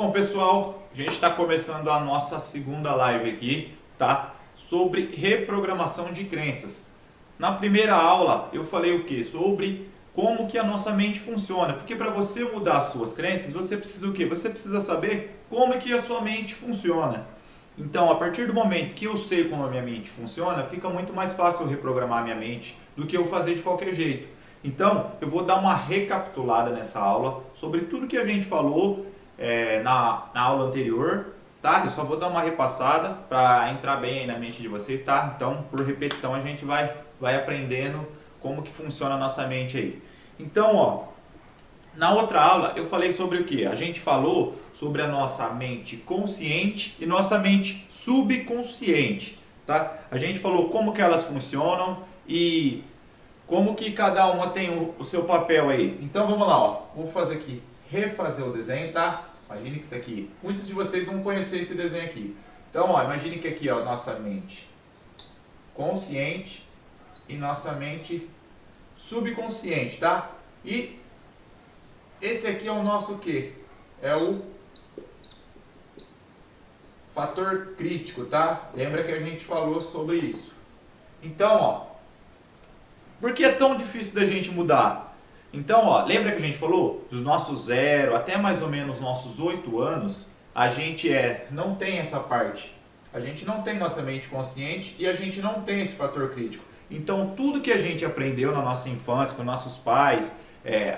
Bom, pessoal, a gente está começando a nossa segunda live aqui, tá? Sobre reprogramação de crenças. Na primeira aula eu falei o que? Sobre como que a nossa mente funciona. Porque para você mudar as suas crenças, você precisa o quê? Você precisa saber como é que a sua mente funciona. Então, a partir do momento que eu sei como a minha mente funciona, fica muito mais fácil eu reprogramar a minha mente do que eu fazer de qualquer jeito. Então, eu vou dar uma recapitulada nessa aula sobre tudo que a gente falou na aula anterior, tá? Eu só vou dar uma repassada para entrar bem aí na mente de vocês, tá? Então, por repetição, a gente vai aprendendo como que funciona a nossa mente aí. Então, ó, na outra aula eu falei sobre o que? A gente falou sobre a nossa mente consciente e nossa mente subconsciente, tá? A gente falou como que elas funcionam e como que cada uma tem o seu papel aí. Então vamos lá, ó. Vou fazer aqui, refazer o desenho, tá? Imagine que isso aqui, muitos de vocês vão conhecer esse desenho aqui. Então, ó, imagine que aqui, ó, nossa mente consciente e nossa mente subconsciente, tá? E esse aqui é o nosso o quê? É o fator crítico, tá? Lembra que a gente falou sobre isso. Então, ó, por que é tão difícil da gente mudar? Então, ó, lembra que a gente falou? Dos nossos 0 até mais ou menos nossos 8 anos, a gente não tem essa parte. A gente não tem nossa mente consciente e a gente não tem esse fator crítico. Então, tudo que a gente aprendeu na nossa infância, com nossos pais,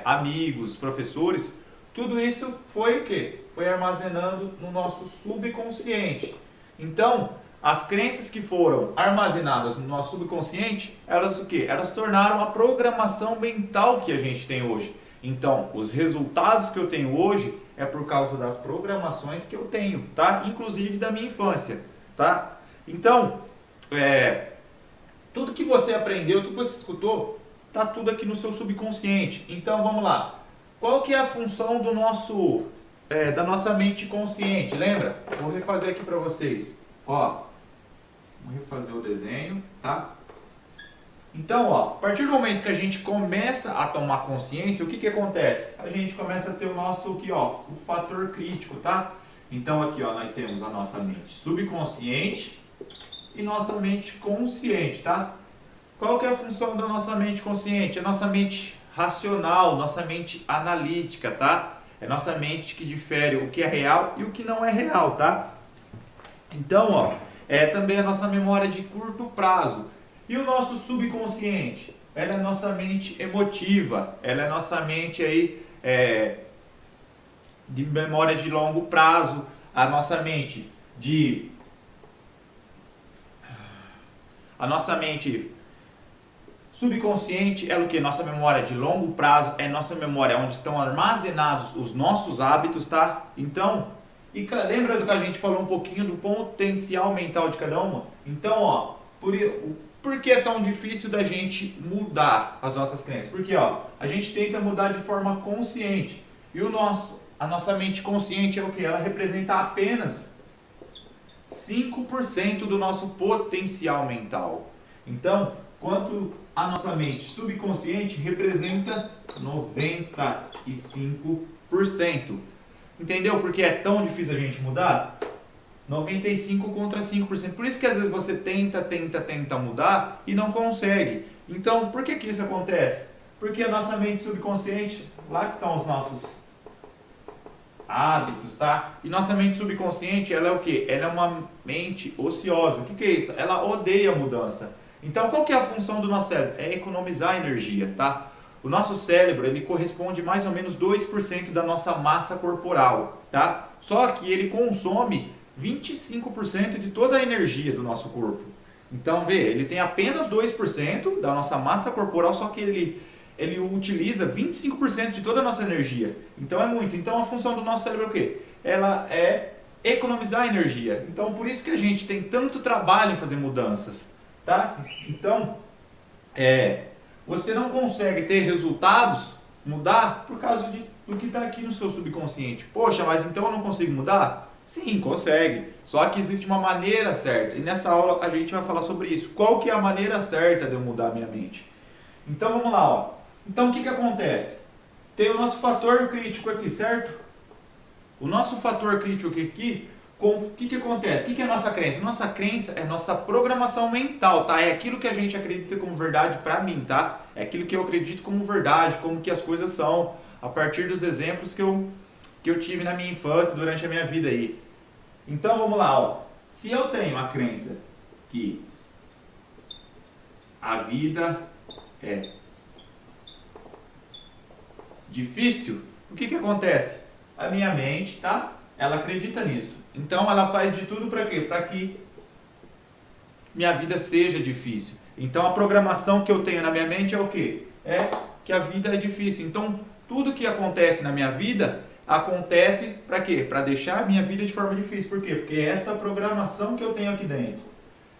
amigos, professores, tudo isso foi o quê? Foi armazenando no nosso subconsciente. Então, as crenças que foram armazenadas no nosso subconsciente, elas o quê? Elas tornaram a programação mental que a gente tem hoje. Então, os resultados que eu tenho hoje é por causa das programações que eu tenho, tá? Inclusive da minha infância, tá? Então, tudo que você aprendeu, tudo que você escutou, tá tudo aqui no seu subconsciente. Então, vamos lá. Qual que é a função do da nossa mente consciente? Lembra? Vou refazer aqui para vocês. Ó, vamos refazer o desenho, tá? Então, ó, a partir do momento que a gente começa a tomar consciência, o que acontece? A gente começa a ter o nosso aqui, ó, o fator crítico, tá? Então aqui, ó, nós temos a nossa mente subconsciente e nossa mente consciente, tá? Qual que é a função da nossa mente consciente? A nossa mente racional, nossa mente analítica, tá? É nossa mente que difere o que é real e o que não é real, tá? Então, ó, também a nossa memória de curto prazo. E o nosso subconsciente? Ela é a nossa mente emotiva, ela é a nossa mente aí, de memória de longo prazo, a nossa mente subconsciente é o que? Nossa memória de longo prazo, é nossa memória onde estão armazenados os nossos hábitos, tá? Então, lembra do que a gente falou um pouquinho do potencial mental de cada uma? Então, ó, por que é tão difícil da gente mudar as nossas crenças? Porque, ó, a gente tenta mudar de forma consciente. E a nossa mente consciente é o que? Ela representa apenas 5% do nosso potencial mental. Então, quanto a nossa mente subconsciente representa 95%. Entendeu por que é tão difícil a gente mudar? 95 contra 5%. Por isso que às vezes você tenta mudar e não consegue. Então, por que isso acontece? Porque a nossa mente subconsciente, lá que estão os nossos hábitos, tá? E nossa mente subconsciente, ela é o quê? Ela é uma mente ociosa. O que é isso? Ela odeia a mudança. Então, qual que é a função do nosso cérebro? É economizar energia, tá? O nosso cérebro, ele corresponde mais ou menos 2% da nossa massa corporal, tá? Só que ele consome 25% de toda a energia do nosso corpo. Então, ele tem apenas 2% da nossa massa corporal, só que ele utiliza 25% de toda a nossa energia. Então, é muito. Então, a função do nosso cérebro é o quê? Ela é economizar energia. Então, por isso que a gente tem tanto trabalho em fazer mudanças, tá? Então, você não consegue ter resultados, mudar, por causa do que está aqui no seu subconsciente. Poxa, mas então eu não consigo mudar? Sim, consegue. Só que existe uma maneira certa. E nessa aula a gente vai falar sobre isso. Qual que é a maneira certa de eu mudar a minha mente? Então vamos lá, ó. Então o que acontece? Tem o nosso fator crítico aqui, certo? O nosso fator crítico aqui, o que acontece? O que é a nossa crença? Nossa crença é nossa programação mental, tá? É aquilo que a gente acredita como verdade pra mim, tá? É aquilo que eu acredito como verdade, como que as coisas são, a partir dos exemplos que eu tive na minha infância, durante a minha vida aí. Então vamos lá, ó. Se eu tenho a crença que a vida é difícil, o que acontece? A minha mente, tá? Ela acredita nisso. Então ela faz de tudo para quê? Para que minha vida seja difícil. Então a programação que eu tenho na minha mente é o quê? É que a vida é difícil. Então tudo que acontece na minha vida acontece para quê? Para deixar a minha vida de forma difícil. Por quê? Porque é essa programação que eu tenho aqui dentro.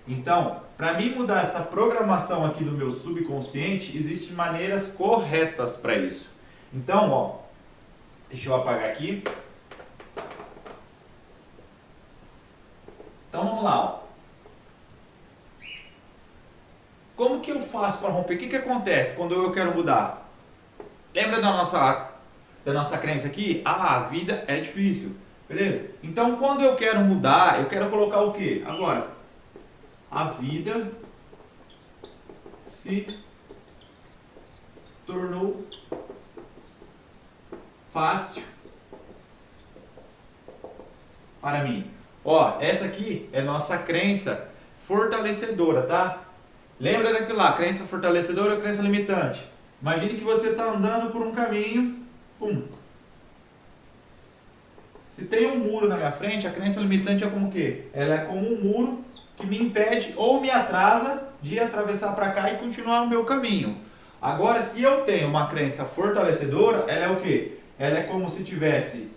Então, para mim mudar essa programação aqui do meu subconsciente, existem maneiras corretas para isso. Então, ó, deixa eu apagar aqui. Então vamos lá, ó. Como que eu faço para romper? O que acontece quando eu quero mudar? Lembra da nossa crença aqui? Ah, a vida é difícil. Beleza? Então quando eu quero mudar, eu quero colocar o quê? Agora, a vida se tornou fácil para mim. Ó, essa aqui é nossa crença fortalecedora, tá? Lembra daquilo lá, crença fortalecedora ou crença limitante? Imagine que você está andando por um caminho, pum. Se tem um muro na minha frente, a crença limitante é como o quê? Ela é como um muro que me impede ou me atrasa de atravessar para cá e continuar o meu caminho. Agora, se eu tenho uma crença fortalecedora, ela é o quê? Ela é como se tivesse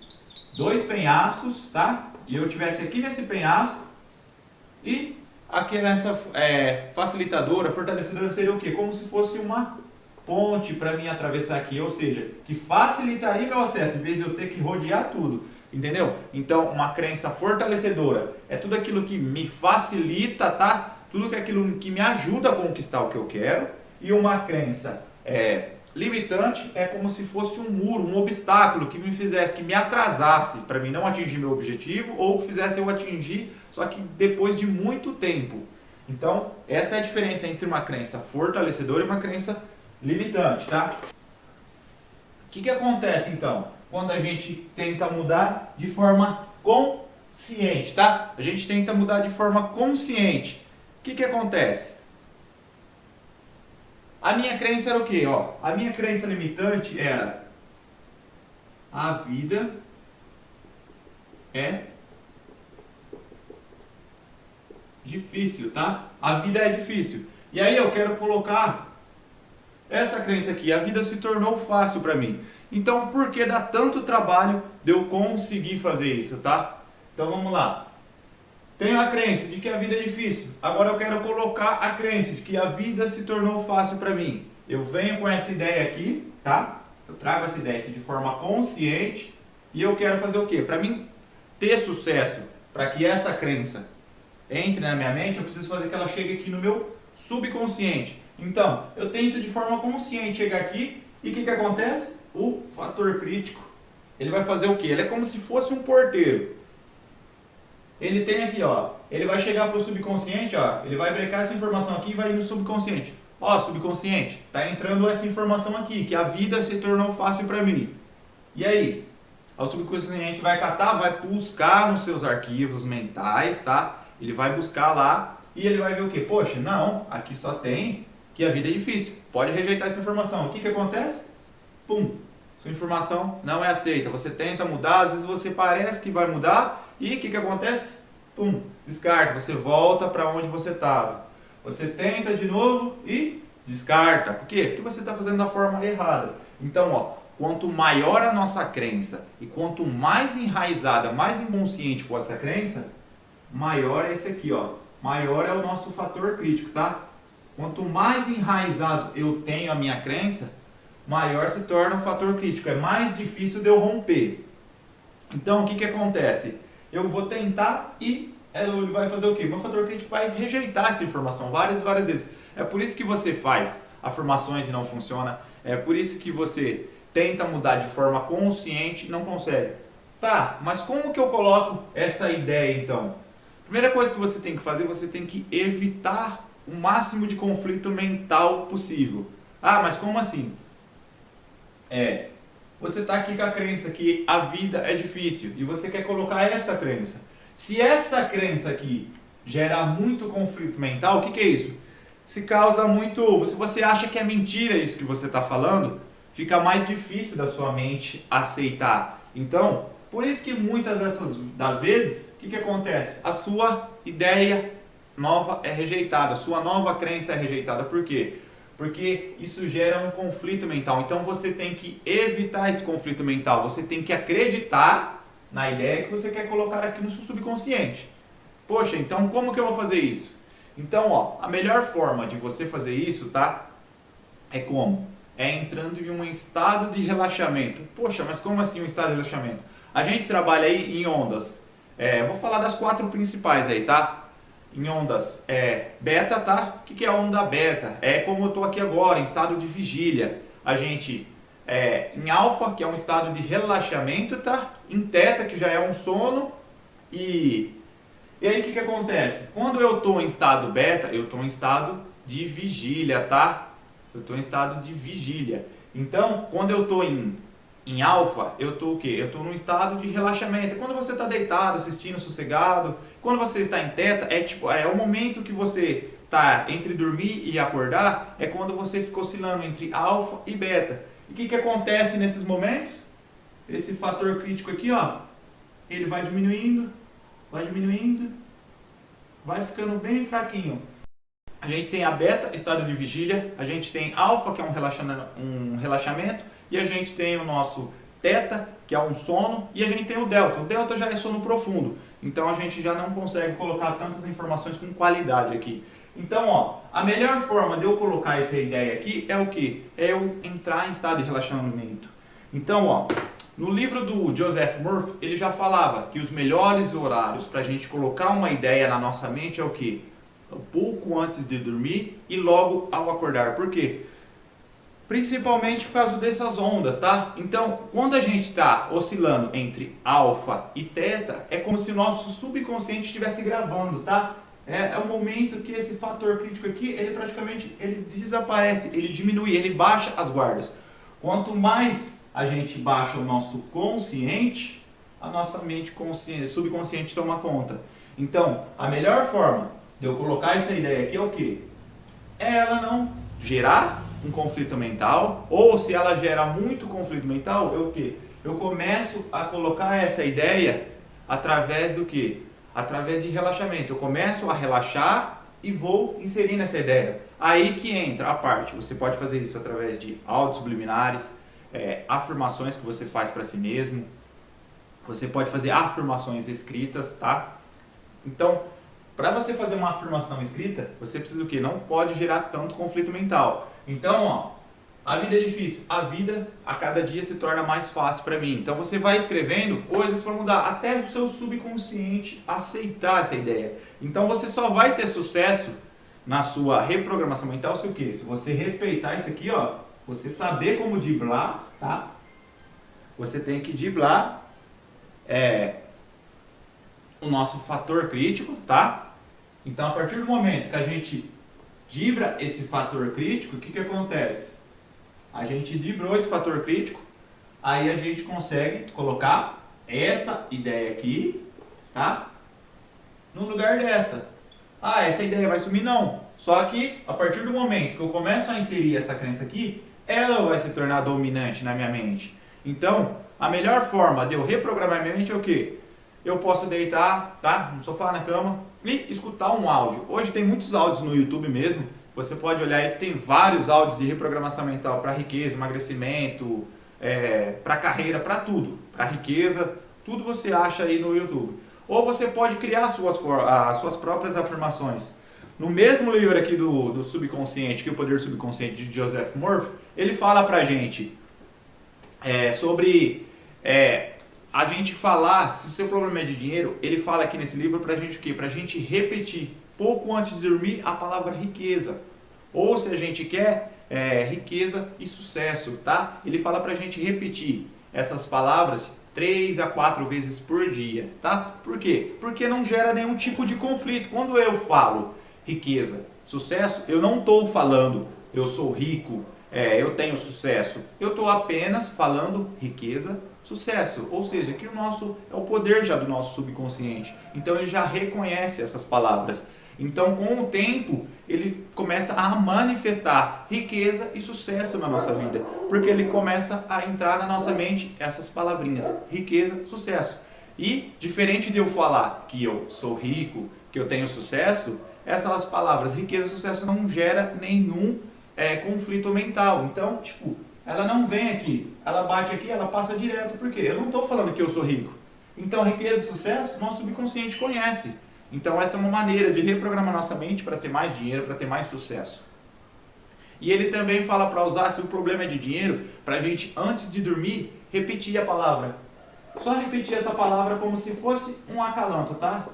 dois penhascos, tá? E eu tivesse aqui nesse penhasco e aqui nessa facilitadora, fortalecedora seria o quê? Como se fosse uma ponte para mim atravessar aqui, ou seja, que facilitaria meu acesso, em vez de eu ter que rodear tudo, entendeu? Então, uma crença fortalecedora é tudo aquilo que me facilita, tá? Tudo aquilo que me ajuda a conquistar o que eu quero, e uma crença limitante é como se fosse um muro, um obstáculo que me fizesse, que me atrasasse para mim não atingir meu objetivo, ou que fizesse eu atingir, só que depois de muito tempo. Então, essa é a diferença entre uma crença fortalecedora e uma crença limitante, tá? O que acontece então quando a gente tenta mudar de forma consciente, tá? A gente tenta mudar de forma consciente. O que acontece? A minha crença era o quê? Ó, a minha crença limitante era: a vida é difícil, tá? A vida é difícil. E aí eu quero colocar essa crença aqui: a vida se tornou fácil para mim. Então, por que dá tanto trabalho de eu conseguir fazer isso, tá? Então vamos lá. Tenho a crença de que a vida é difícil. Agora eu quero colocar a crença de que a vida se tornou fácil para mim. Eu venho com essa ideia aqui, tá? Eu trago essa ideia aqui de forma consciente e eu quero fazer o quê? Para mim ter sucesso, para que essa crença entre na minha mente, eu preciso fazer que ela chegue aqui no meu subconsciente. Então, eu tento de forma consciente chegar aqui e o que acontece? O fator crítico, ele vai fazer o quê? Ele é como se fosse um porteiro. Ele tem aqui, ó, ele vai chegar para o subconsciente, ó, ele vai brecar essa informação aqui e vai ir no subconsciente. Ó, subconsciente, tá entrando essa informação aqui, que a vida se tornou fácil para mim. E aí? O subconsciente vai catar, vai buscar nos seus arquivos mentais, tá? Ele vai buscar lá e ele vai ver o quê? Poxa, não, aqui só tem que a vida é difícil. Pode rejeitar essa informação. O que acontece? Pum, sua informação não é aceita. Você tenta mudar, às vezes você parece que vai mudar e o que acontece? Pum, descarta. Você volta para onde você estava. Você tenta de novo e descarta. Por quê? Porque você está fazendo da forma errada. Então, ó, quanto maior a nossa crença e quanto mais enraizada, mais inconsciente for essa crença, maior é esse aqui, ó. Maior é o nosso fator crítico, tá? Quanto mais enraizado eu tenho a minha crença, maior se torna o fator crítico. É mais difícil de eu romper. Então, o que acontece? Eu vou tentar e ele vai fazer o quê? Meu fator crítico vai rejeitar essa informação várias e várias vezes. É por isso que você faz afirmações e não funciona. É por isso que você tenta mudar de forma consciente e não consegue. Tá, mas como que eu coloco essa ideia então? Primeira coisa que você tem que fazer, você tem que evitar o máximo de conflito mental possível. Ah, mas como assim? Você está aqui com a crença que a vida é difícil e você quer colocar essa crença. Se essa crença aqui gera muito conflito mental, o que é isso? Se causa muito. Se você acha que é mentira isso que você está falando, fica mais difícil da sua mente aceitar. Então, por isso que muitas das vezes, o que acontece? A sua ideia nova é rejeitada, a sua nova crença é rejeitada. Por quê? Porque isso gera um conflito mental. Então você tem que evitar esse conflito mental. Você tem que acreditar na ideia que você quer colocar aqui no seu subconsciente. Poxa, então como que eu vou fazer isso? Então, ó, a melhor forma de você fazer isso, tá? É como? É entrando em um estado de relaxamento. Poxa, mas como assim um estado de relaxamento? A gente trabalha aí em ondas. Eu vou falar das 4 principais aí, tá? Em ondas beta, tá? O que é a onda beta? É como eu estou aqui agora, em estado de vigília. A gente em alfa, que é um estado de relaxamento, tá? Em teta, que já é um sono. E aí o que acontece? Quando eu estou em estado beta, eu estou em estado de vigília, tá? Eu estou em estado de vigília. Então, quando eu estou em alfa, eu estou o quê? Eu estou num estado de relaxamento. Quando você está deitado, assistindo, sossegado. Quando você está em teta, é o momento que você está entre dormir e acordar, é quando você fica oscilando entre alfa e beta. E o que acontece nesses momentos? Esse fator crítico aqui, ó, ele vai diminuindo, vai ficando bem fraquinho. A gente tem a beta, estado de vigília, a gente tem alfa, que é um relaxamento, e a gente tem o nosso teta, que é um sono, e a gente tem o delta. O delta já é sono profundo, então a gente já não consegue colocar tantas informações com qualidade aqui. Então, ó, a melhor forma de eu colocar essa ideia aqui é o que? É eu entrar em estado de relaxamento. Então, ó, no livro do Joseph Murphy, ele já falava que os melhores horários para a gente colocar uma ideia na nossa mente é o que? Um pouco antes de dormir e logo ao acordar. Por quê? Principalmente por causa dessas ondas, tá? Então, quando a gente está oscilando entre alfa e teta, é como se o nosso subconsciente estivesse gravando, tá? É o momento que esse fator crítico aqui, ele praticamente desaparece, ele diminui, ele baixa as guardas. Quanto mais a gente baixa o nosso consciente, a nossa mente subconsciente toma conta. Então, a melhor forma de eu colocar essa ideia aqui é o quê? É ela não gerar um conflito mental, ou se ela gera muito conflito mental, é o quê? Eu começo a colocar essa ideia através do quê? Através de relaxamento. Eu começo a relaxar e vou inserir nessa ideia. Aí que entra a parte. Você pode fazer isso através de áudios subliminares, afirmações que você faz para si mesmo. Você pode fazer afirmações escritas, tá? Então, para você fazer uma afirmação escrita, você precisa o quê? Não pode gerar tanto conflito mental. Então, ó, a vida é difícil. A vida, a cada dia, se torna mais fácil para mim. Então, você vai escrevendo coisas para mudar, até o seu subconsciente aceitar essa ideia. Então, você só vai ter sucesso na sua reprogramação mental se o quê? Se você respeitar isso aqui, ó, você saber como driblar, tá? Você tem que driblar o nosso fator crítico, tá? Então, a partir do momento que a gente dribla esse fator crítico, o que acontece? A gente driblou esse fator crítico, aí a gente consegue colocar essa ideia aqui, tá? No lugar dessa. Ah, essa ideia vai sumir? Não. Só que, a partir do momento que eu começo a inserir essa crença aqui, ela vai se tornar dominante na minha mente. Então, a melhor forma de eu reprogramar minha mente é o quê? Eu posso deitar, tá? No sofá, na cama e escutar um áudio. Hoje tem muitos áudios no YouTube mesmo. Você pode olhar aí que tem vários áudios de reprogramação mental para riqueza, emagrecimento, para carreira, para tudo. Para riqueza, tudo você acha aí no YouTube. Ou você pode criar as suas próprias afirmações. No mesmo livro aqui do subconsciente, que é o Poder Subconsciente de Joseph Murphy, ele fala pra gente sobre a gente falar, se o seu problema é de dinheiro, ele fala aqui nesse livro pra gente o quê? Pra gente repetir pouco antes de dormir a palavra riqueza. Ou se a gente quer riqueza e sucesso, tá? Ele fala pra gente repetir essas palavras 3 a 4 vezes por dia, tá? Por quê? Porque não gera nenhum tipo de conflito. Quando eu falo riqueza, sucesso, eu não estou falando eu sou rico, eu tenho sucesso. Eu estou apenas falando riqueza, sucesso. Ou seja, que o nosso é o poder já do nosso subconsciente. Então ele já reconhece essas palavras. Então, com o tempo, ele começa a manifestar riqueza e sucesso na nossa vida, porque ele começa a entrar na nossa mente essas palavrinhas, riqueza, sucesso. E, diferente de eu falar que eu sou rico, que eu tenho sucesso, essas palavras, riqueza e sucesso, não gera nenhum conflito mental. Então, tipo, ela não vem aqui, ela bate aqui, ela passa direto, porque eu não estou falando que eu sou rico. Então, riqueza e sucesso, nosso subconsciente conhece. Então essa é uma maneira de reprogramar nossa mente para ter mais dinheiro, para ter mais sucesso. E ele também fala para usar, se o problema é de dinheiro, para a gente antes de dormir, repetir a palavra. Só repetir essa palavra como se fosse um acalanto, tá?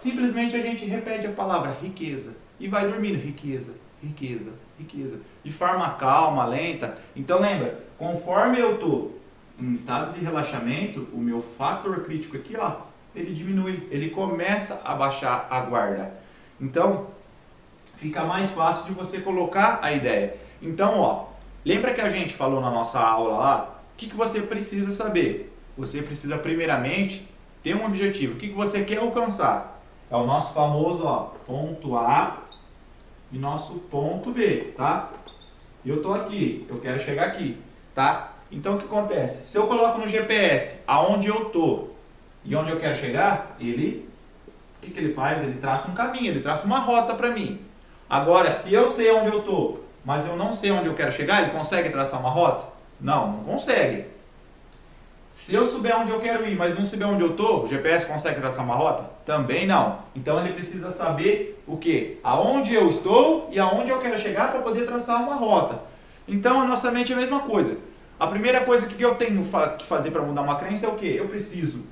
Simplesmente a gente repete a palavra riqueza e vai dormindo, riqueza, riqueza, riqueza. De forma calma, lenta. Então lembra, conforme eu estou em estado de relaxamento, o meu fator crítico aqui, ó, ele diminui, ele começa a baixar a guarda. Então, fica mais fácil de você colocar a ideia. Então, ó, lembra que a gente falou na nossa aula lá? O que você precisa saber? Você precisa primeiramente ter um objetivo. O que você quer alcançar? É o nosso famoso, ó, ponto A e nosso ponto B, tá? Eu tô aqui, eu quero chegar aqui, tá? Então, o que acontece? Se eu coloco no GPS aonde eu tô e onde eu quero chegar, o que ele faz? Ele traça um caminho, ele traça uma rota para mim. Agora, se eu sei onde eu estou, mas eu não sei onde eu quero chegar, ele consegue traçar uma rota? Não, não consegue. Se eu souber onde eu quero ir, mas não souber onde eu estou, o GPS consegue traçar uma rota? Também não. Então ele precisa saber o quê? Aonde eu estou e aonde eu quero chegar para poder traçar uma rota. Então a nossa mente é a mesma coisa. A primeira coisa que eu tenho que fazer para mudar uma crença é o quê? Eu preciso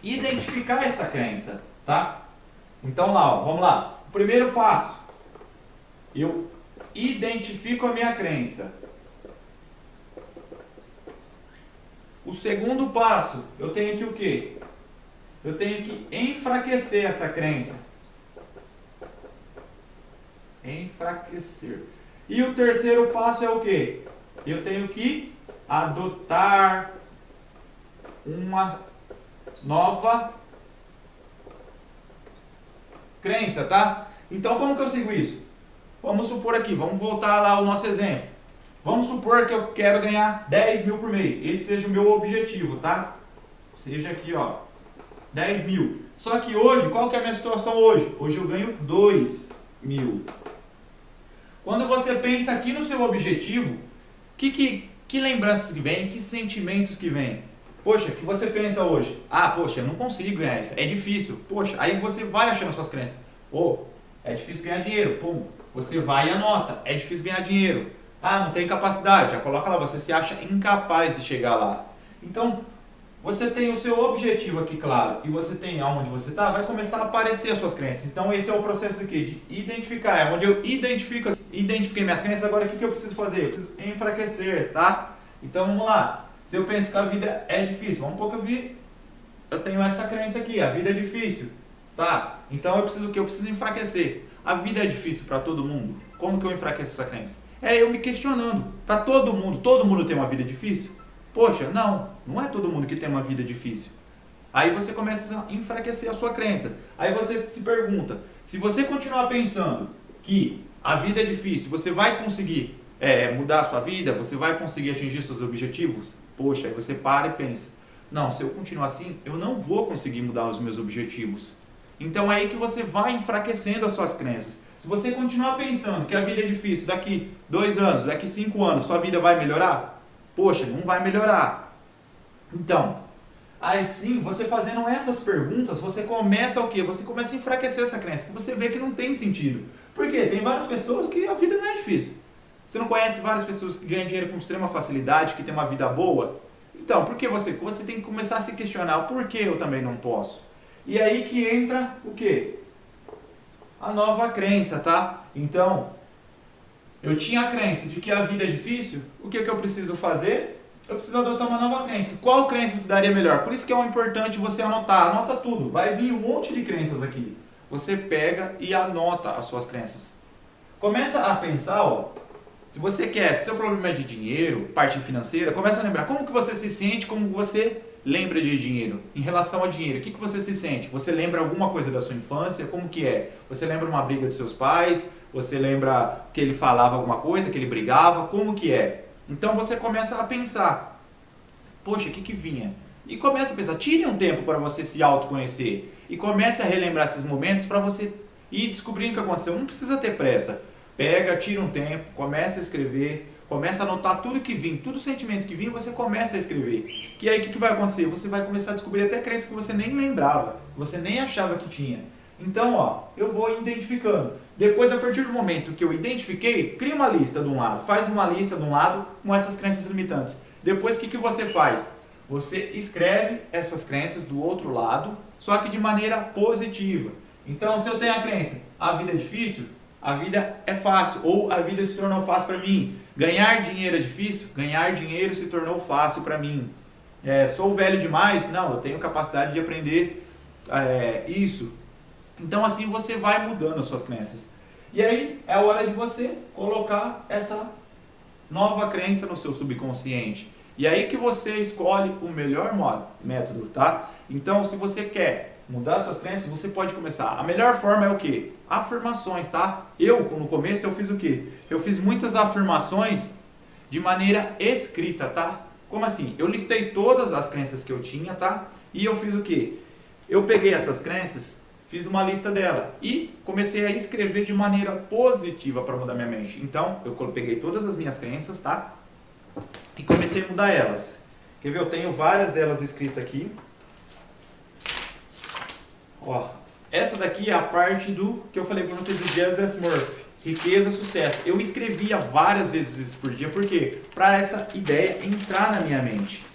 identificar essa crença, tá? Então lá, ó, vamos lá. O primeiro passo, eu identifico a minha crença. O segundo passo, eu tenho que o quê? Eu tenho que enfraquecer essa crença. Enfraquecer. E o terceiro passo é o quê? Eu tenho que adotar uma nova crença, tá? Então, como que eu sigo isso? Vamos supor aqui, vamos voltar lá ao nosso exemplo. Vamos supor que eu quero ganhar 10 mil por mês. Esse seja o meu objetivo, tá? Seja aqui, ó, 10 mil. Só que hoje, qual que é a minha situação hoje? Hoje eu ganho 2 mil. Quando você pensa aqui no seu objetivo, que lembranças que vem? Que sentimentos que vem? Poxa, que você pensa hoje? Ah, poxa, eu não consigo ganhar isso, é difícil. Poxa, aí você vai achando suas crenças. Pô, é difícil ganhar dinheiro. Pum, você vai e anota, é difícil ganhar dinheiro. Ah, não tem capacidade, já coloca lá, você se acha incapaz de chegar lá. Então, você tem o seu objetivo aqui claro e você tem aonde você está, vai começar a aparecer as suas crenças. Então, esse é o processo do quê? De identificar, é onde eu identifiquei minhas crenças, agora o que eu preciso fazer? Eu preciso enfraquecer, tá? Então, vamos lá. Se eu penso que a vida é difícil, vamos supor que eu tenho essa crença aqui, a vida é difícil, tá? Então eu preciso o quê? Eu preciso enfraquecer. A vida é difícil para todo mundo. Como que eu enfraqueço essa crença? É eu me questionando. Para todo mundo tem uma vida difícil? Poxa, não é todo mundo que tem uma vida difícil. Aí você começa a enfraquecer a sua crença. Aí você se pergunta, se você continuar pensando que a vida é difícil, você vai conseguir mudar a sua vida? Você vai conseguir atingir seus objetivos? Poxa, aí você para e pensa, não, se eu continuar assim, eu não vou conseguir mudar os meus objetivos. Então é aí que você vai enfraquecendo as suas crenças. Se você continuar pensando que a vida é difícil, daqui 2 anos, daqui 5 anos, sua vida vai melhorar? Poxa, não vai melhorar. Então, aí sim, você fazendo essas perguntas, você começa o quê? Você começa a enfraquecer essa crença, porque você vê que não tem sentido. Por quê? Tem várias pessoas que a vida não é difícil. Você não conhece várias pessoas que ganham dinheiro com extrema facilidade, que tem uma vida boa? Então, por que você tem que começar a se questionar, por que eu também não posso? E aí que entra o quê? A nova crença, tá? Então, eu tinha a crença de que a vida é difícil, o que eu preciso fazer? eu preciso adotar uma nova crença. Qual crença se daria melhor? Por isso que é importante você anotar. Anota tudo. Vai vir um monte de crenças aqui. Você pega e anota as suas crenças. Começa a pensar, ó. Se você quer, se seu problema é de dinheiro, parte financeira, começa a lembrar como que você se sente, como você lembra de dinheiro. Em relação ao dinheiro, o que você se sente? Você lembra alguma coisa da sua infância? Como que é? Você lembra uma briga dos seus pais? Você lembra que ele falava alguma coisa, que ele brigava? Como que é? Então você começa a pensar, poxa, o que vinha? E começa a pensar, tire um tempo para você se autoconhecer. E comece a relembrar esses momentos para você ir descobrindo o que aconteceu. Não precisa ter pressa. Pega, tira um tempo, começa a escrever, começa a anotar tudo que vir, todo sentimento que vir, você começa a escrever. Que aí o que vai acontecer? Você vai começar a descobrir até crenças que você nem lembrava, que você nem achava que tinha. Então, ó, eu vou identificando. Depois, a partir do momento que eu identifiquei, cria uma lista de um lado, faz uma lista de um lado com essas crenças limitantes. Depois, o que você faz? Você escreve essas crenças do outro lado, só que de maneira positiva. Então, se eu tenho a crença, a vida é difícil, a vida é fácil, ou a vida se tornou fácil para mim. Ganhar dinheiro é difícil, ganhar dinheiro se tornou fácil para mim. Sou velho demais? Não, eu tenho capacidade de aprender isso. Então assim você vai mudando as suas crenças. E aí é a hora de você colocar essa nova crença no seu subconsciente. E aí que você escolhe o melhor método, tá? Então se você quer mudar suas crenças, você pode começar. A melhor forma é o quê? Afirmações, tá? No começo, eu fiz o quê? Eu fiz muitas afirmações de maneira escrita, tá? Como assim? Eu listei todas as crenças que eu tinha, tá? E eu fiz o quê? Eu peguei essas crenças, fiz uma lista dela e comecei a escrever de maneira positiva para mudar minha mente. Então, eu peguei todas as minhas crenças, tá? E comecei a mudar elas. Quer ver? Eu tenho várias delas escritas aqui. Ó, essa daqui é a parte do que eu falei para vocês do Joseph Murphy, riqueza, sucesso. Eu escrevia várias vezes isso por dia, por quê? Para essa ideia entrar na minha mente.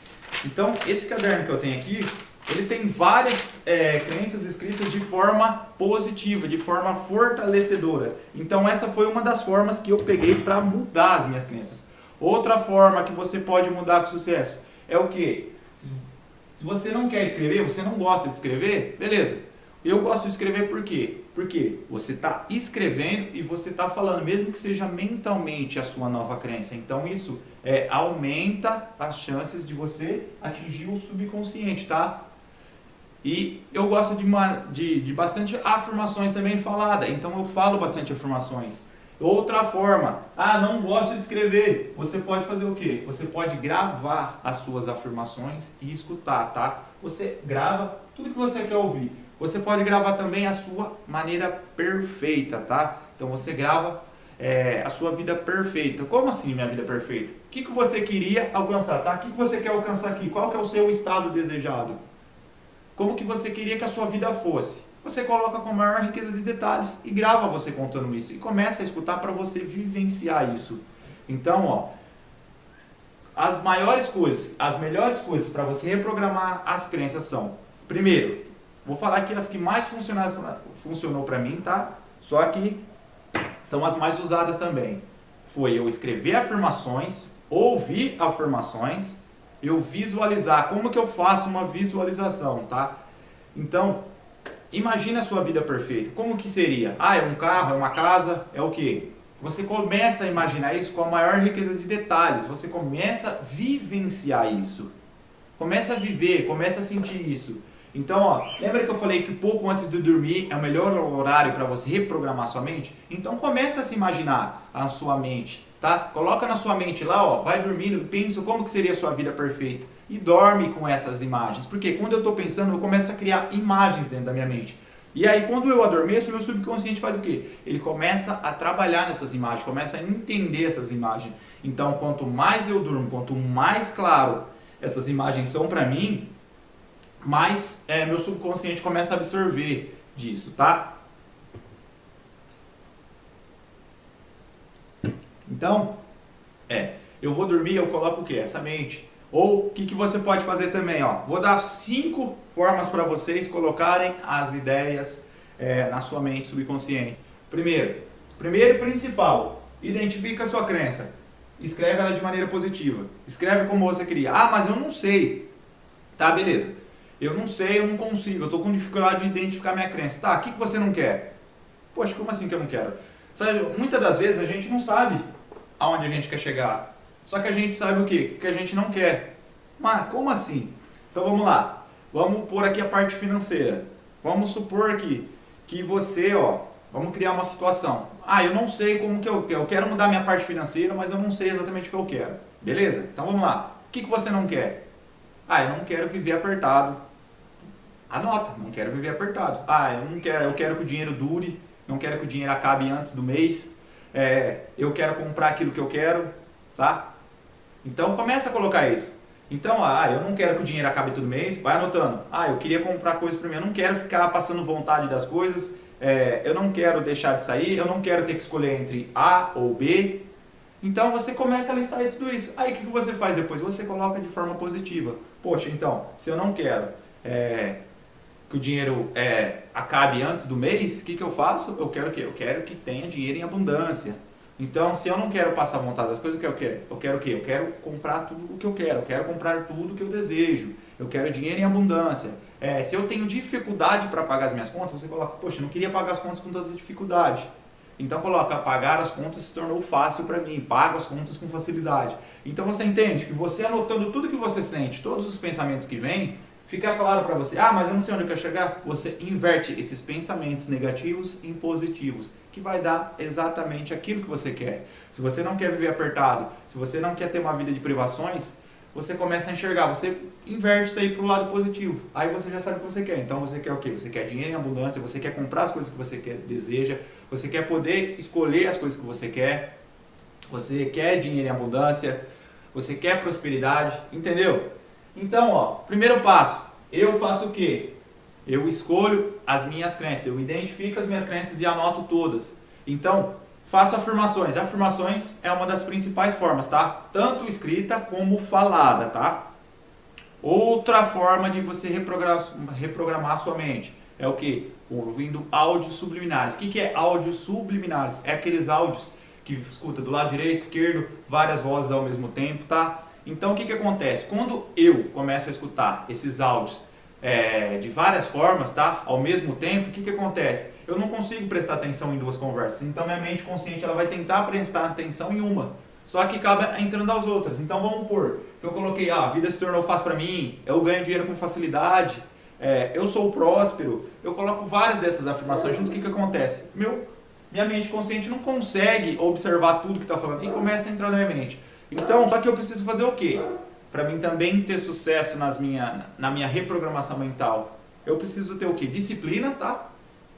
Então, esse caderno que eu tenho aqui, ele tem várias crenças escritas de forma positiva, de forma fortalecedora. Então, essa foi uma das formas que eu peguei para mudar as minhas crenças. Outra forma que você pode mudar com sucesso é o quê? Se você não quer escrever, você não gosta de escrever, beleza. Eu gosto de escrever por quê? Porque você está escrevendo e você está falando, mesmo que seja mentalmente a sua nova crença. Então isso aumenta as chances de você atingir o subconsciente, tá? E eu gosto de bastante afirmações também faladas, então eu falo bastante afirmações. Outra forma, não gosto de escrever, você pode fazer o quê? Você pode gravar as suas afirmações e escutar, tá? Você grava tudo que você quer ouvir. Você pode gravar também a sua maneira perfeita, tá? Então você grava a sua vida perfeita. Como assim minha vida perfeita? O que você queria alcançar, tá? O que você quer alcançar aqui? Qual que é o seu estado desejado? Como que você queria que a sua vida fosse? Você coloca com a maior riqueza de detalhes e grava você contando isso. E começa a escutar para você vivenciar isso. Então, ó, as melhores coisas para você reprogramar as crenças são, primeiro, vou falar aqui as que mais funcionou para mim, tá? Só que são as mais usadas também. Foi eu escrever afirmações, ouvir afirmações, eu visualizar. Como que eu faço uma visualização, tá? Então, imagina a sua vida perfeita. Como que seria? É um carro, é uma casa, é o quê? Você começa a imaginar isso com a maior riqueza de detalhes. Você começa a vivenciar isso. Começa a viver, começa a sentir isso. Então, ó, lembra que eu falei que pouco antes de dormir é o melhor horário para você reprogramar sua mente? Então começa a se imaginar a sua mente, tá? Coloca na sua mente lá, ó, vai dormindo, pensa como que seria a sua vida perfeita e dorme com essas imagens. Porque quando eu estou pensando, eu começo a criar imagens dentro da minha mente. E aí quando eu adormeço, o meu subconsciente faz o quê? Ele começa a trabalhar nessas imagens, começa a entender essas imagens. Então, quanto mais eu durmo, quanto mais claro essas imagens são para mim, mais meu subconsciente começa a absorver disso, tá? Então, eu vou dormir, eu coloco o quê? Essa mente. Ou o que você pode fazer também, ó? Vou dar 5 formas para vocês colocarem as ideias na sua mente subconsciente. Primeiro e principal, identifica a sua crença. escreve ela de maneira positiva. Escreve como você queria. Ah, mas eu não sei. Tá, beleza. Eu não sei, eu não consigo. Eu estou com dificuldade de identificar minha crença. Tá, o que você não quer? Poxa, como assim que eu não quero? Sabe, muitas das vezes a gente não sabe aonde a gente quer chegar. Só que a gente sabe o quê? O que a gente não quer. Mas como assim? Então vamos lá. Vamos pôr aqui a parte financeira. Vamos supor aqui que você, vamos criar uma situação. Ah, eu não sei como que eu quero mudar minha parte financeira, mas eu não sei exatamente o que eu quero. Beleza? Então vamos lá. O que você não quer? Ah, eu não quero viver apertado. Anota, não quero viver apertado. Ah, eu quero que o dinheiro dure, não quero que o dinheiro acabe antes do mês. Eu quero comprar aquilo que eu quero, tá? Então começa a colocar isso. Então, eu não quero que o dinheiro acabe todo mês, vai anotando. Eu queria comprar coisas para mim, eu não quero ficar passando vontade das coisas, eu não quero deixar de sair, eu não quero ter que escolher entre A ou B. Então você começa a listar aí tudo isso. Aí o que você faz depois? Você coloca de forma positiva. Poxa, então, se eu não quero que o dinheiro acabe antes do mês, o que eu faço? Eu quero o quê? Eu quero que tenha dinheiro em abundância. Então, se eu não quero passar vontade das coisas, o que eu quero? Eu quero o quê? Eu quero comprar tudo o que eu quero comprar tudo o que eu desejo, eu quero dinheiro em abundância. Se eu tenho dificuldade para pagar as minhas contas, você coloca, poxa, eu não queria pagar as contas com tanta dificuldade. Então coloca, pagar as contas se tornou fácil para mim, pago as contas com facilidade. Então você entende que você anotando tudo que você sente, todos os pensamentos que vêm, fica claro para você, mas eu não sei onde eu quero chegar. Você inverte esses pensamentos negativos em positivos, que vai dar exatamente aquilo que você quer. Se você não quer viver apertado, se você não quer ter uma vida de privações, você começa a enxergar, você inverte isso aí para o lado positivo. Aí você já sabe o que você quer. Então você quer o quê? Você quer dinheiro em abundância, você quer comprar as coisas que você deseja, você quer poder escolher as coisas que você quer dinheiro em abundância, você quer prosperidade, entendeu? Então, primeiro passo, eu faço o quê? Eu escolho as minhas crenças, eu identifico as minhas crenças e anoto todas. Então, faço afirmações. Afirmações é uma das principais formas, tá? Tanto escrita como falada, tá? Outra forma de você reprogramar a sua mente é o quê? Ouvindo áudios subliminares. O que é áudios subliminares? É aqueles áudios que escuta do lado direito, esquerdo, várias vozes ao mesmo tempo, tá? Então, o que acontece? Quando eu começo a escutar esses áudios de várias formas, tá? Ao mesmo tempo, o que acontece? Eu não consigo prestar atenção em duas conversas. Então, minha mente consciente ela vai tentar prestar atenção em uma. Só que acaba entrando as outras. Então, vamos supor que eu coloquei, a vida se tornou fácil para mim, eu ganho dinheiro com facilidade, eu sou próspero. Eu coloco várias dessas afirmações juntos. O que acontece? Minha mente consciente não consegue observar tudo que está falando e começa a entrar na minha mente. Então, só que eu preciso fazer o quê? Para mim também ter sucesso na minha reprogramação mental, eu preciso ter o quê? Disciplina, tá?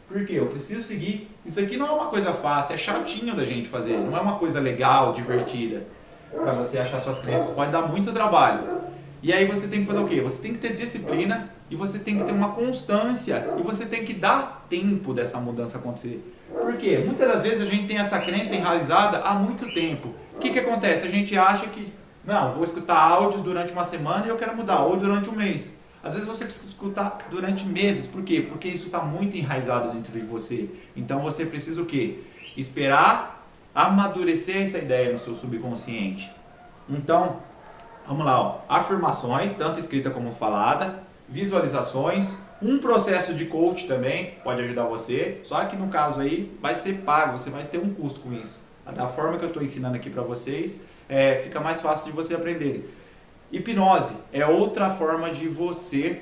Porque eu preciso seguir. Isso aqui não é uma coisa fácil, é chatinho da gente fazer. Não é uma coisa legal, divertida. Para você achar suas crenças, pode dar muito trabalho. E aí você tem que fazer o quê? Você tem que ter disciplina e você tem que ter uma constância e você tem que dar tempo dessa mudança acontecer. Por quê? Muitas das vezes a gente tem essa crença enraizada há muito tempo. O que acontece? A gente acha que, não, vou escutar áudios durante uma semana e eu quero mudar, ou durante um mês. Às vezes você precisa escutar durante meses. Por quê? Porque isso está muito enraizado dentro de você. Então você precisa o quê? Esperar amadurecer essa ideia no seu subconsciente. Então, vamos lá, afirmações, tanto escrita como falada, visualizações, um processo de coach também pode ajudar você, só que no caso aí vai ser pago, você vai ter um custo com isso. Da forma que eu estou ensinando aqui para vocês, fica mais fácil de você aprender. Hipnose é outra forma de você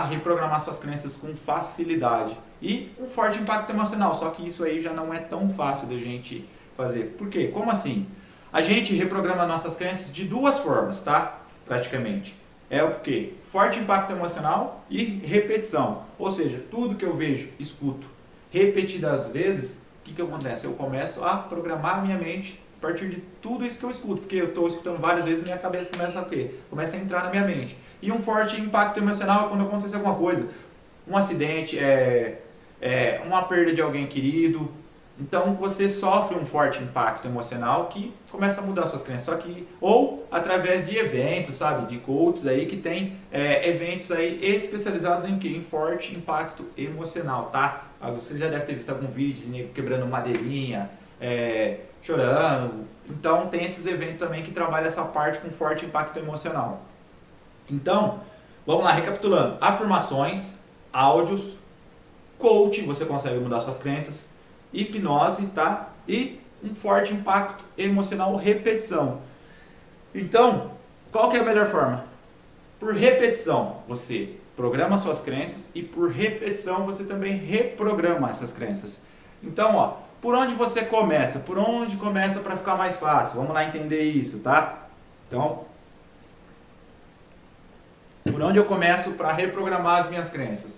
reprogramar suas crenças com facilidade e um forte impacto emocional, só que isso aí já não é tão fácil da gente fazer. Por quê? Como assim? A gente reprograma nossas crenças de duas formas, tá? Praticamente. É o quê? Forte impacto emocional e repetição. Ou seja, tudo que eu vejo, escuto repetidas vezes, o que acontece? Eu começo a programar a minha mente a partir de tudo isso que eu escuto. Porque eu estou escutando várias vezes e minha cabeça começa a quê? Começa a entrar na minha mente. E um forte impacto emocional é quando acontece alguma coisa. Um acidente, uma perda de alguém querido. Então você sofre um forte impacto emocional que começa a mudar suas crenças, ou através de eventos, sabe, de coaches aí que tem eventos aí especializados em quê? Em forte impacto emocional, tá? Você já deve ter visto algum vídeo de nego quebrando madeirinha, chorando. Então tem esses eventos também que trabalham essa parte com forte impacto emocional. Então, vamos lá, recapitulando. Afirmações, áudios, coaching, você consegue mudar suas crenças, hipnose, tá? E um forte impacto emocional, repetição. Então, qual que é a melhor forma? Por repetição, você programa suas crenças e por repetição você também reprograma essas crenças. Então, ó, por onde você começa? Por onde começa para ficar mais fácil? Vamos lá entender isso, tá? Então, por onde eu começo para reprogramar as minhas crenças?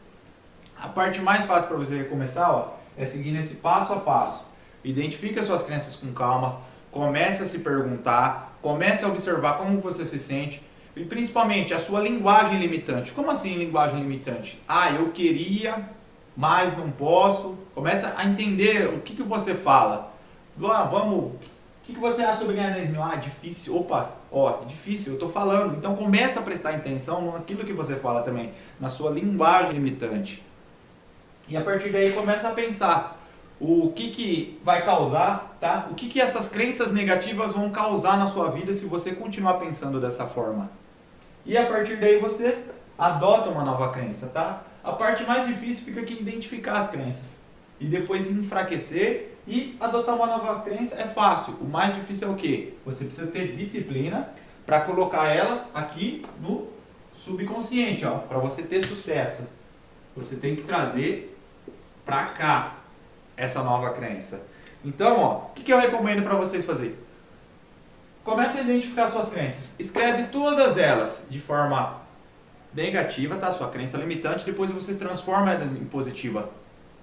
A parte mais fácil para você começar, ó, é seguir nesse passo a passo. Identifique as suas crenças com calma, comece a se perguntar, comece a observar como você se sente e principalmente a sua linguagem limitante. Como assim linguagem limitante? Ah, eu queria, mas não posso. Começa a entender o que você fala. Vamos, o que você acha sobre ganhar 10 mil? Ah, difícil. Opa, ó, difícil, eu tô falando. Então começa a prestar atenção naquilo que você fala também, na sua linguagem limitante. E a partir daí começa a pensar o que vai causar, tá? O que essas crenças negativas vão causar na sua vida se você continuar pensando dessa forma. E a partir daí você adota uma nova crença, tá? A parte mais difícil fica aqui identificar as crenças. E depois enfraquecer e adotar uma nova crença é fácil. O mais difícil é o quê? Você precisa ter disciplina para colocar ela aqui no subconsciente, ó, para você ter sucesso. Você tem que trazer para cá essa nova crença. Então, ó, o que eu recomendo para vocês fazer? Comece a identificar suas crenças. Escreve todas elas de forma negativa, tá? Sua crença limitante, depois você transforma ela em positiva.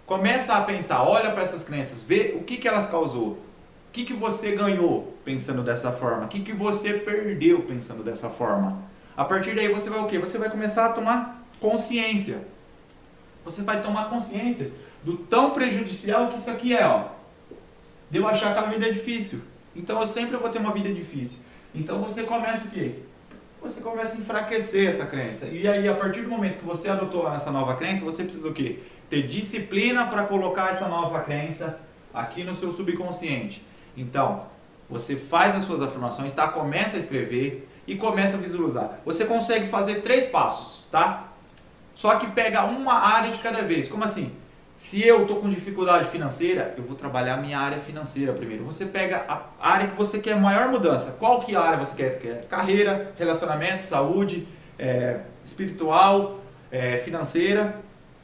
Começa a pensar, olha para essas crenças, vê o que elas causou. O que você ganhou pensando dessa forma? O que você perdeu pensando dessa forma? A partir daí você vai o quê? Você vai começar a tomar consciência. Você vai tomar consciência do tão prejudicial que isso aqui é, ó. De eu achar que a vida é difícil. Então eu sempre vou ter uma vida difícil. Então você começa o quê? Você começa a enfraquecer essa crença. E aí, a partir do momento que você adotou essa nova crença, você precisa o quê? Ter disciplina para colocar essa nova crença aqui no seu subconsciente. Então, você faz as suas afirmações, tá? Começa a escrever e começa a visualizar. Você consegue fazer 3 passos, tá? Só que pega uma área de cada vez. Como assim? Se eu estou com dificuldade financeira, eu vou trabalhar a minha área financeira primeiro. Você pega a área que você quer maior mudança. Qual que área você quer? Carreira, relacionamento, saúde, espiritual, financeira.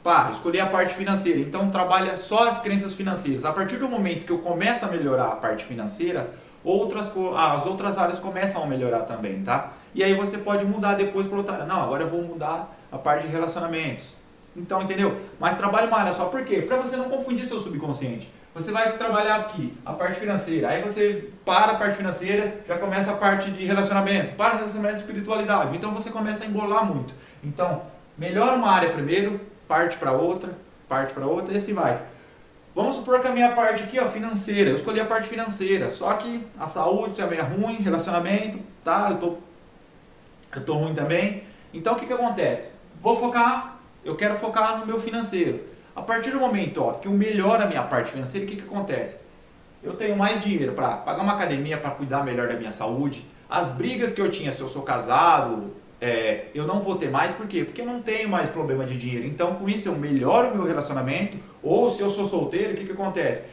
Pá, escolhi a parte financeira. Então trabalha só as crenças financeiras. A partir do momento que eu começo a melhorar a parte financeira, as outras áreas começam a melhorar também, tá? E aí você pode mudar depois para outra área. Não, agora eu vou mudar a parte de relacionamentos. Então, entendeu? Mas trabalhe uma área só. Por quê? Para você não confundir seu subconsciente. Você vai trabalhar aqui a parte financeira. Aí você para a parte financeira, já começa a parte de relacionamento. Para relacionamento e espiritualidade. Então você começa a embolar muito. Então, melhora uma área primeiro, parte para outra e assim vai. Vamos supor que a minha parte aqui, ó, financeira. Eu escolhi a parte financeira. Só que a saúde também é ruim, relacionamento, tá? Eu tô ruim também. Então o que acontece? Eu quero focar no meu financeiro. A partir do momento, ó, que eu melhoro a minha parte financeira, o que acontece? Eu tenho mais dinheiro para pagar uma academia, para cuidar melhor da minha saúde. As brigas que eu tinha, se eu sou casado, eu não vou ter mais. Por quê? Porque eu não tenho mais problema de dinheiro. Então, com isso, eu melhoro o meu relacionamento. Ou se eu sou solteiro, o que acontece?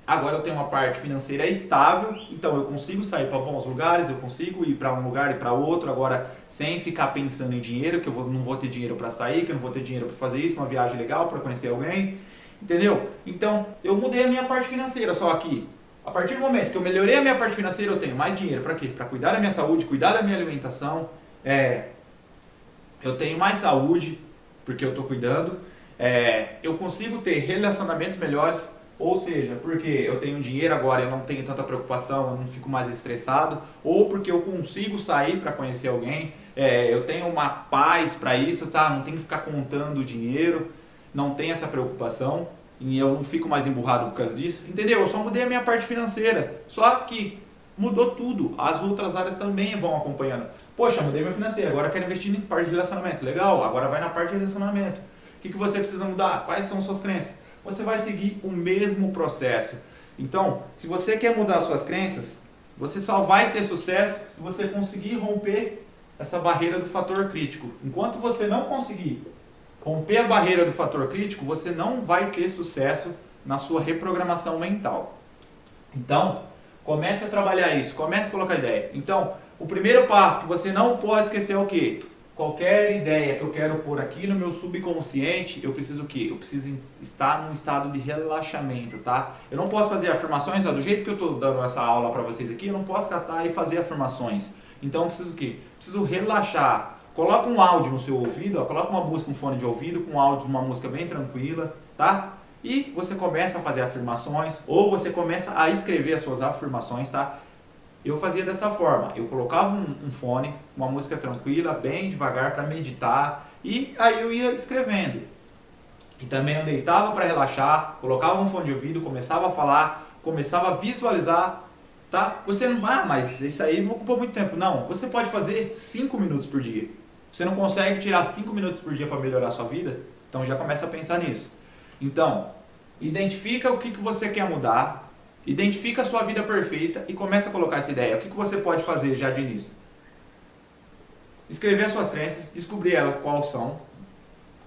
Agora eu tenho uma parte financeira estável, então eu consigo sair para bons lugares, eu consigo ir para um lugar e para outro, agora sem ficar pensando em dinheiro, que eu não vou ter dinheiro para sair, que eu não vou ter dinheiro para fazer isso, uma viagem legal, para conhecer alguém, entendeu? Então, eu mudei a minha parte financeira, só que a partir do momento que eu melhorei a minha parte financeira, eu tenho mais dinheiro para quê? Para cuidar da minha saúde, cuidar da minha alimentação, eu tenho mais saúde, porque eu estou cuidando, eu consigo ter relacionamentos melhores. Ou seja, porque eu tenho dinheiro agora, eu não tenho tanta preocupação, eu não fico mais estressado, ou porque eu consigo sair para conhecer alguém, eu tenho uma paz para isso, tá? Não tenho que ficar contando o dinheiro, não tenho essa preocupação e eu não fico mais emburrado por causa disso, entendeu? Eu só mudei a minha parte financeira, só que mudou tudo, as outras áreas também vão acompanhando. Poxa, mudei meu financeiro, agora eu quero investir em parte de relacionamento, legal, agora vai na parte de relacionamento. O que você precisa mudar? Quais são suas crenças? você vai seguir o mesmo processo. Então, se você quer mudar suas crenças, você só vai ter sucesso se você conseguir romper essa barreira do fator crítico. Enquanto você não conseguir romper a barreira do fator crítico, você não vai ter sucesso na sua reprogramação mental. Então, comece a trabalhar isso, comece a colocar ideia. Então, o primeiro passo que você não pode esquecer é o quê? Qualquer ideia que eu quero pôr aqui no meu subconsciente, eu preciso o quê? Eu preciso estar num estado de relaxamento, tá? Eu não posso fazer afirmações, ó, do jeito que eu estou dando essa aula para vocês aqui, eu não posso catar e fazer afirmações. Então, eu preciso o quê? Preciso relaxar. Coloca um áudio no seu ouvido, ó, coloca uma música, um fone de ouvido com áudio de uma música bem tranquila, tá? E você começa a fazer afirmações, ou você começa a escrever as suas afirmações, tá? Eu fazia dessa forma, eu colocava um fone, uma música tranquila, bem devagar para meditar, e aí eu ia escrevendo. E também eu deitava para relaxar, colocava um fone de ouvido, começava a falar, começava a visualizar, tá? Você não, mas isso aí não ocupou muito tempo. Não, você pode fazer 5 minutos por dia. Você não consegue tirar 5 minutos por dia para melhorar a sua vida? Então já começa a pensar nisso. Então, identifica o que você quer mudar, identifica a sua vida perfeita e começa a colocar essa ideia. O que você pode fazer já de início? Escrever as suas crenças, descobrir elas quais são,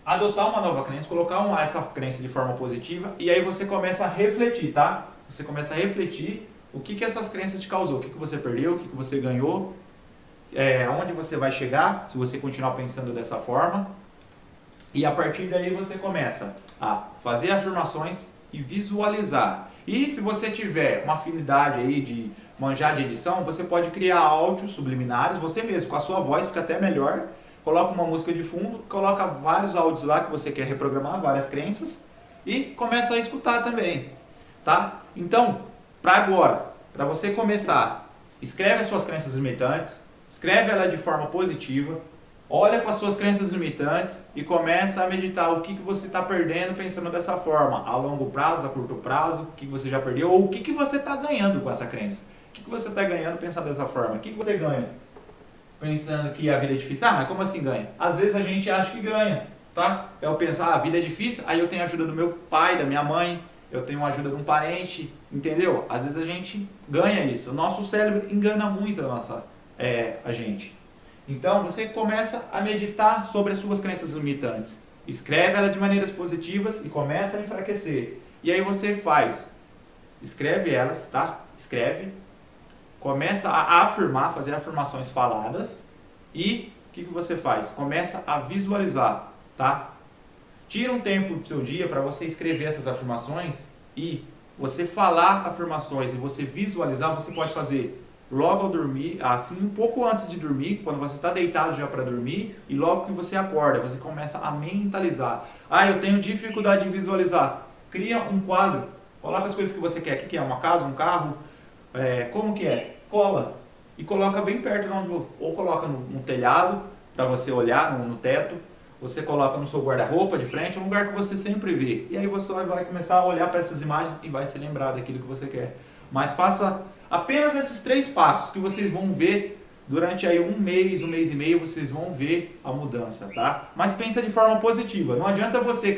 adotar uma nova crença, colocar essa crença de forma positiva e aí você começa a refletir, tá? Você começa a refletir o que essas crenças te causou, o que você perdeu, o que você ganhou, aonde você vai chegar se você continuar pensando dessa forma. E a partir daí você começa a fazer afirmações e visualizar. E se você tiver uma afinidade aí de manjar de edição, você pode criar áudios subliminares, você mesmo, com a sua voz, fica até melhor. Coloca uma música de fundo, coloca vários áudios lá que você quer reprogramar, várias crenças, e começa a escutar também, tá? Então, para você começar, escreve as suas crenças limitantes, escreve ela de forma positiva, olha para as suas crenças limitantes e começa a meditar o que você está perdendo pensando dessa forma, a longo prazo, a curto prazo, o que você já perdeu, ou o que você está ganhando com essa crença. O que você está ganhando pensando dessa forma? O que você ganha pensando que a vida é difícil? Mas como assim ganha? Às vezes a gente acha que ganha, tá? Eu penso, a vida é difícil, aí eu tenho a ajuda do meu pai, da minha mãe, eu tenho a ajuda de um parente, entendeu? Às vezes a gente ganha isso. O nosso cérebro engana muito a gente. Então, você começa a meditar sobre as suas crenças limitantes. Escreve elas de maneiras positivas e começa a enfraquecer. E aí você escreve elas, tá? Escreve, começa a afirmar, fazer afirmações faladas e o que você faz? Começa a visualizar, tá? Tira um tempo do seu dia para você escrever essas afirmações e você falar afirmações e você visualizar, você pode fazer logo ao dormir, assim um pouco antes de dormir, quando você está deitado já para dormir, e logo que você acorda, você começa a mentalizar. Eu tenho dificuldade de visualizar. Cria um quadro, coloca as coisas que você quer. O que é? Uma casa, um carro? Como que é? Cola. E coloca bem perto de onde ou coloca no telhado, para você olhar no teto, você coloca no seu guarda-roupa de frente, um lugar que você sempre vê. E aí você vai começar a olhar para essas imagens e vai se lembrar daquilo que você quer. Mas faça apenas esses 3 passos que vocês vão ver durante aí um mês e meio, vocês vão ver a mudança, tá? Mas pensa de forma positiva. Não adianta você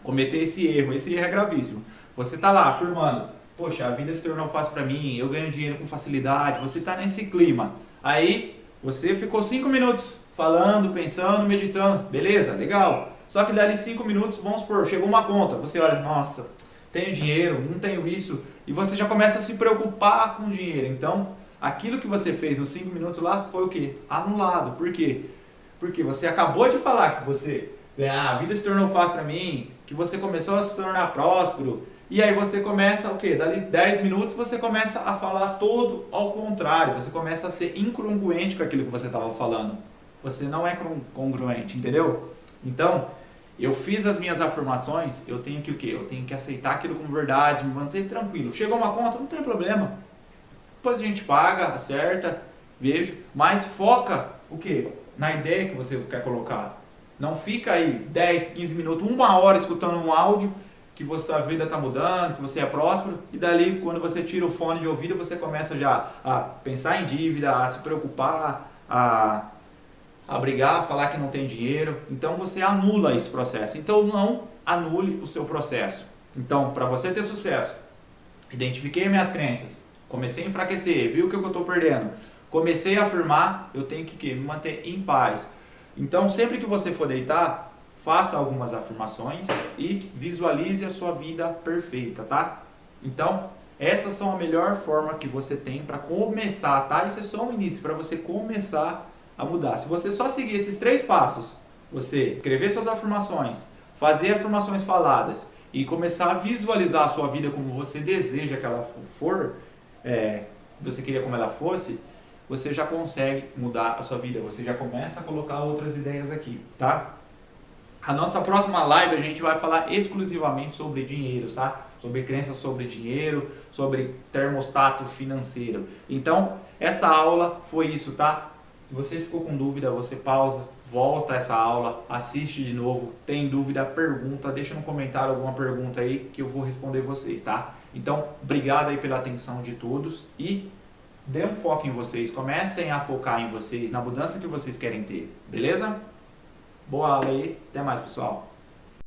cometer esse erro é gravíssimo. Você tá lá afirmando, poxa, a vida se tornou fácil para mim, eu ganho dinheiro com facilidade, você tá nesse clima. Aí você ficou 5 minutos falando, pensando, meditando, beleza, legal. Só que dali 5 minutos, vamos supor, chegou uma conta, você olha, nossa, tenho dinheiro, não tenho isso, e você já começa a se preocupar com o dinheiro. Então, aquilo que você fez nos 5 minutos lá foi o quê? Anulado. Por quê? Porque você acabou de falar que a vida se tornou fácil para mim, que você começou a se tornar próspero, e aí você começa o quê? Dali 10 minutos você começa a falar todo ao contrário, você começa a ser incongruente com aquilo que você estava falando. Você não é congruente, entendeu? Então, eu fiz as minhas afirmações, eu tenho que o quê? Eu tenho que aceitar aquilo como verdade, me manter tranquilo. Chegou uma conta, não tem problema. Depois a gente paga, acerta, vejo, mas foca o quê? Na ideia que você quer colocar. Não fica aí 10, 15 minutos, 1 hora escutando um áudio que a vida está mudando, que você é próspero, e dali quando você tira o fone de ouvido, você começa já a pensar em dívida, a se preocupar, a brigar, a falar que não tem dinheiro. Então você anula esse processo. Então não anule o seu processo. Então, para você ter sucesso, identifiquei minhas crenças, comecei a enfraquecer, viu o que eu estou perdendo, comecei a afirmar, eu tenho que me manter em paz. Então, sempre que você for deitar, faça algumas afirmações e visualize a sua vida perfeita, tá? Então, essas são a melhor forma que você tem para começar, tá? Isso é só um início, para você começar a mudar. Se você só seguir esses 3 passos, você escrever suas afirmações, fazer afirmações faladas e começar a visualizar a sua vida como você deseja que ela for, você queria como ela fosse, você já consegue mudar a sua vida, você já começa a colocar outras ideias aqui, tá? A nossa próxima live a gente vai falar exclusivamente sobre dinheiro, tá? Sobre crenças sobre dinheiro, sobre termostato financeiro. Então, essa aula foi isso, tá? Se você ficou com dúvida, você pausa, volta essa aula, assiste de novo, tem dúvida, pergunta, deixa no comentário alguma pergunta aí que eu vou responder vocês, tá? Então, obrigado aí pela atenção de todos e dê um foco em vocês, comecem a focar em vocês, na mudança que vocês querem ter, beleza? Boa aula aí, até mais pessoal!